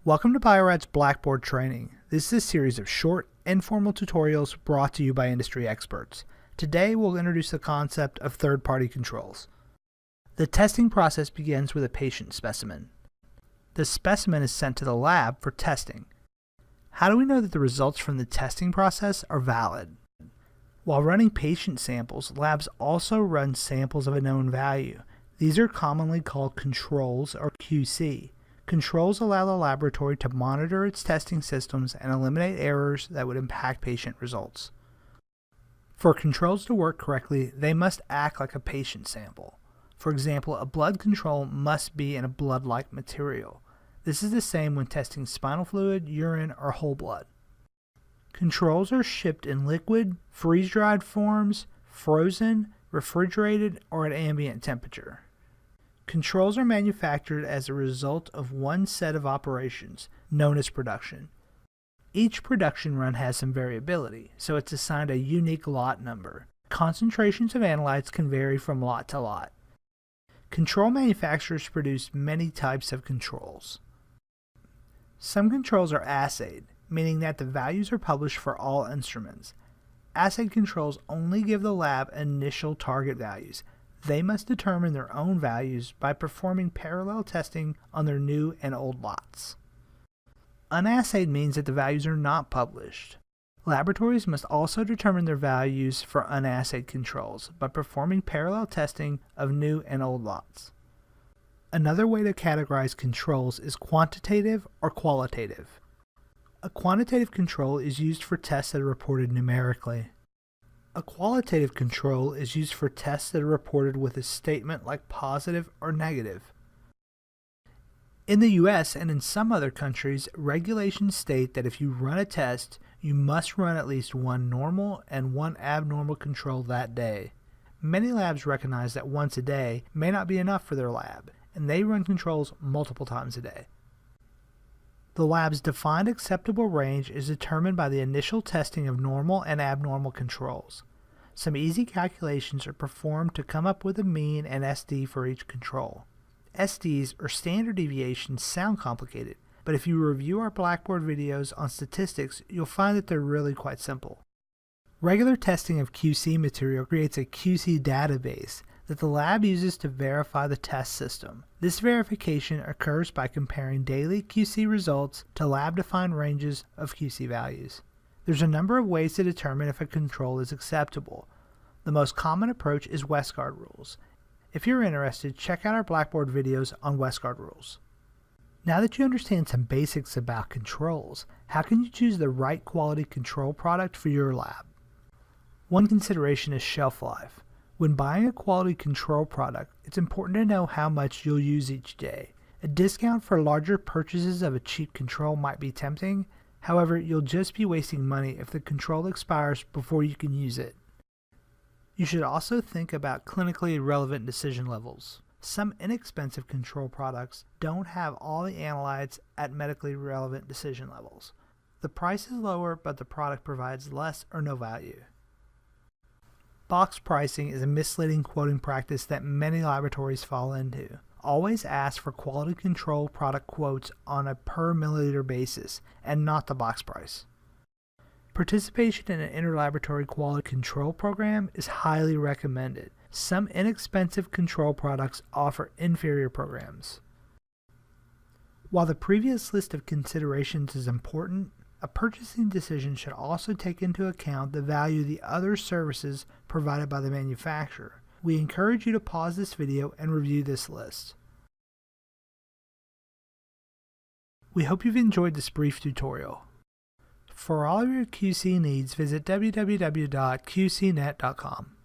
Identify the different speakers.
Speaker 1: Welcome to Bio-Rad's Blackboard training. This is a series of short, informal tutorials brought to you by industry experts. Today we'll introduce the concept of third-party controls. The testing process begins with a patient specimen. The specimen is sent to the lab for testing. How do we know that the results from the testing process are valid? While running patient samples, labs also run samples of a known value. These are commonly called controls or QC. Controls allow the laboratory to monitor its testing systems and eliminate errors that would impact patient results. For controls to work correctly, they must act like a patient sample. For example, a blood control must be in a blood-like material. This is the same when testing spinal fluid, urine, or whole blood. Controls are shipped in liquid, freeze-dried forms, frozen, refrigerated, or at ambient temperature. Controls are manufactured as a result of one set of operations, known as production. Each production run has some variability, so it's assigned a unique lot number. Concentrations of analytes can vary from lot to lot. Control manufacturers produce many types of controls. Some controls are assayed, meaning that the values are published for all instruments. Assayed controls only give the lab initial target values. They must determine their own values by performing parallel testing on their new and old lots. Unassayed means that the values are not published. Laboratories must also determine their values for unassayed controls by performing parallel testing of new and old lots. Another way to categorize controls is quantitative or qualitative. A quantitative control is used for tests that are reported numerically. A qualitative control is used for tests that are reported with a statement like positive or negative. In the US and in some other countries, regulations state that if you run a test, you must run at least one normal and one abnormal control that day. Many labs recognize that once a day may not be enough for their lab, and they run controls multiple times a day. The lab's defined acceptable range is determined by the initial testing of normal and abnormal controls. Some easy calculations are performed to come up with a mean and SD for each control. SDs, or standard deviations, sound complicated, but if you review our Blackboard videos on statistics, you'll find that they're really quite simple. Regular testing of QC material creates a QC database that the lab uses to verify the test system. This verification occurs by comparing daily QC results to lab-defined ranges of QC values. There's a number of ways to determine if a control is acceptable. The most common approach is Westguard rules. If you're interested, check out our Blackboard videos on Westguard rules. Now that you understand some basics about controls, how can you choose the right quality control product for your lab? One consideration is shelf life. When buying a quality control product, it's important to know how much you'll use each day. A discount for larger purchases of a cheap control might be tempting. However, you'll just be wasting money if the control expires before you can use it. You should also think about clinically relevant decision levels. Some inexpensive control products don't have all the analytes at medically relevant decision levels. The price is lower, but the product provides less or no value. Box pricing is a misleading quoting practice that many laboratories fall into. Always ask for quality control product quotes on a per milliliter basis and not the box price. Participation in an interlaboratory quality control program is highly recommended. Some inexpensive control products offer inferior programs. While the previous list of considerations is important, a purchasing decision should also take into account the value of the other services provided by the manufacturer. We encourage you to pause this video and review this list. We hope you've enjoyed this brief tutorial. For all of your QC needs, visit www.qcnet.com.